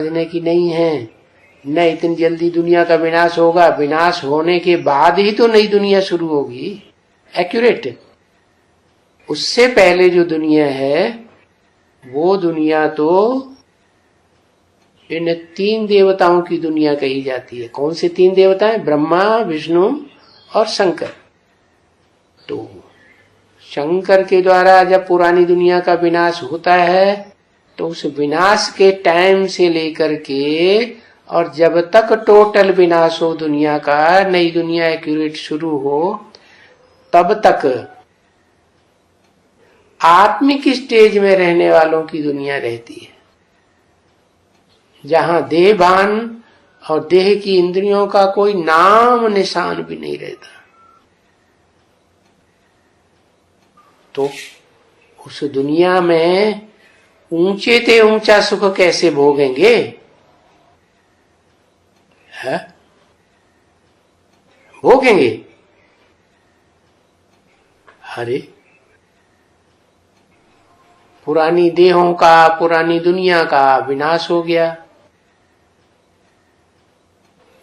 समझने की नहीं है। न इतनी जल्दी दुनिया का विनाश होगा, विनाश होने के बाद ही तो नई दुनिया शुरू होगी। एक्यूरेट। उससे पहले जो दुनिया है वो दुनिया तो इन 3 देवताओं की दुनिया कही जाती है। कौन से 3 देवता हैं? ब्रह्मा, विष्णु और शंकर। तो शंकर के द्वारा जब पुरानी दुनिया का विनाश होता है तो उस विनाश के टाइम से लेकर के और जब तक टोटल विनाश हो दुनिया का, नई दुनिया एक्यूरेट शुरू हो, तब तक आत्मिक स्टेज में रहने वालों की दुनिया रहती है, जहां देह भान और देह की इंद्रियों का कोई नाम निशान भी नहीं रहता। तो उस दुनिया में ऊंचे ते ऊंचा सुख कैसे भोगेंगे? है? भोगेंगे? अरे पुरानी देहों का, पुरानी दुनिया का विनाश हो गया।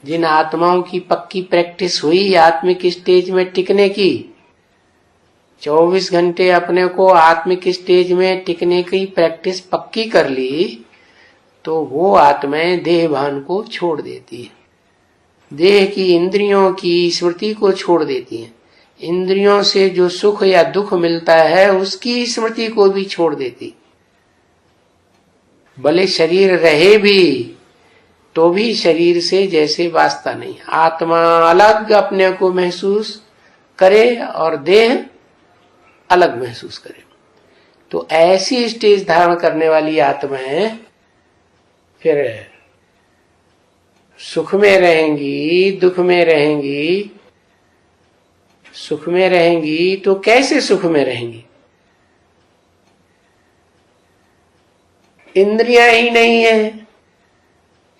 जिन आत्माओं की पक्की प्रैक्टिस हुई आत्मिक स्टेज में टिकने की, 24 घंटे अपने को आत्मिक स्टेज में टिकने की प्रैक्टिस पक्की कर ली, तो वो आत्माएं देह भान को छोड़ देती है, देह की इंद्रियों की स्मृति को छोड़ देती हैं, इंद्रियों से जो सुख या दुख मिलता है उसकी स्मृति को भी छोड़ देती। भले शरीर रहे भी तो भी शरीर से जैसे वास्ता नहीं, आत्मा अलग अपने को महसूस करे और देह अलग महसूस करे। तो ऐसी स्टेज धारण करने वाली आत्माएं फिर सुख में रहेंगी, दुख में रहेंगी। सुख में रहेंगी तो कैसे सुख में रहेंगी? इंद्रियां ही नहीं है,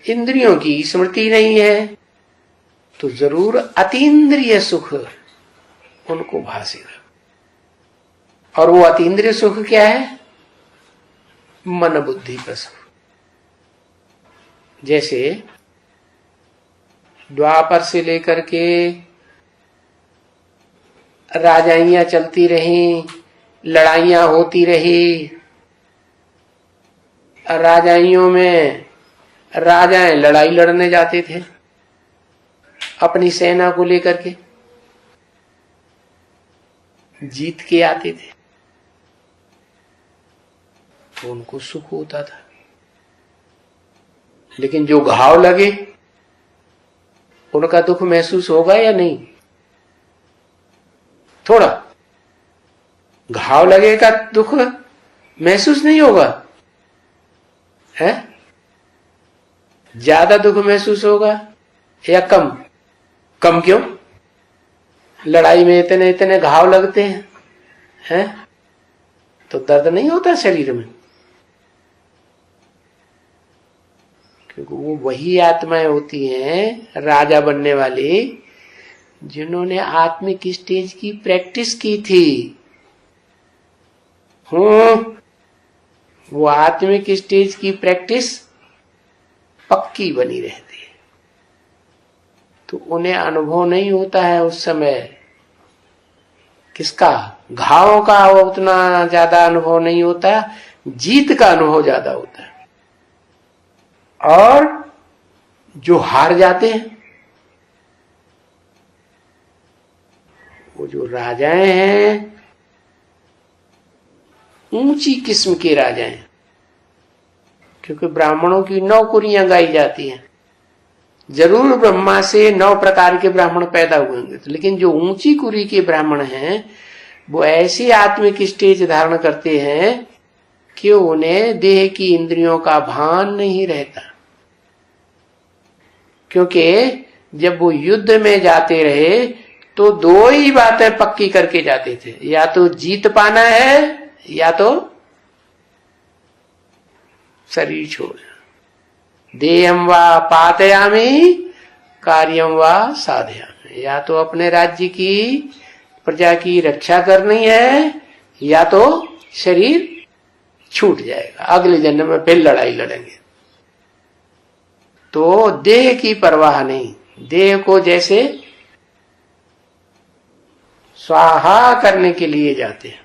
इंद्रियों की स्मृति नहीं है, तो जरूर अतीन्द्रिय सुख उनको भासेगा। और वो अतीन्द्रिय सुख क्या है? मन बुद्धि का सुख। जैसे द्वापर से लेकर के राजाइयां चलती रही, लड़ाइयां होती रही, राजाइयों में राजाएं लड़ाई लड़ने जाते थे अपनी सेना को लेकर के, जीत के आते थे तो उनको सुख होता था। लेकिन जो घाव लगे उनका दुख महसूस होगा या नहीं? थोड़ा घाव लगेगा, दुख महसूस नहीं होगा है? ज्यादा दुख महसूस होगा या कम? कम क्यों? लड़ाई में इतने इतने घाव लगते हैं तो दर्द नहीं होता शरीर में, क्योंकि वो वही आत्माएं होती हैं राजा बनने वाली जिन्होंने आत्मिक स्टेज की प्रैक्टिस की थी। वो आत्मिक स्टेज की प्रैक्टिस पक्की बनी रहती है, तो उन्हें अनुभव नहीं होता है उस समय किसका? घावों का उतना ज्यादा अनुभव नहीं होता, जीत का अनुभव ज्यादा होता है। और जो हार जाते हैं, वो जो राजाएं हैं ऊंची किस्म के राजाएं, क्योंकि ब्राह्मणों की 9 कुरियां गाई जाती हैं। जरूर ब्रह्मा से 9 प्रकार के ब्राह्मण पैदा हुए होंगे, लेकिन जो ऊंची कुरी के ब्राह्मण हैं वो ऐसी आत्मिक स्टेज धारण करते हैं कि उन्हें देह की इंद्रियों का भान नहीं रहता। क्योंकि जब वो युद्ध में जाते रहे तो 2 ही बातें पक्की करके जाते थे, या तो जीत पाना है या तो शरीर छोड़ना। देहम वा पातयामि कार्यम वा साधयामि, या तो अपने राज्य की प्रजा की रक्षा करनी है या तो शरीर छूट जाएगा, अगले जन्म में फिर लड़ाई लड़ेंगे। तो देह की परवाह नहीं, देह को जैसे स्वाहा करने के लिए जाते हैं,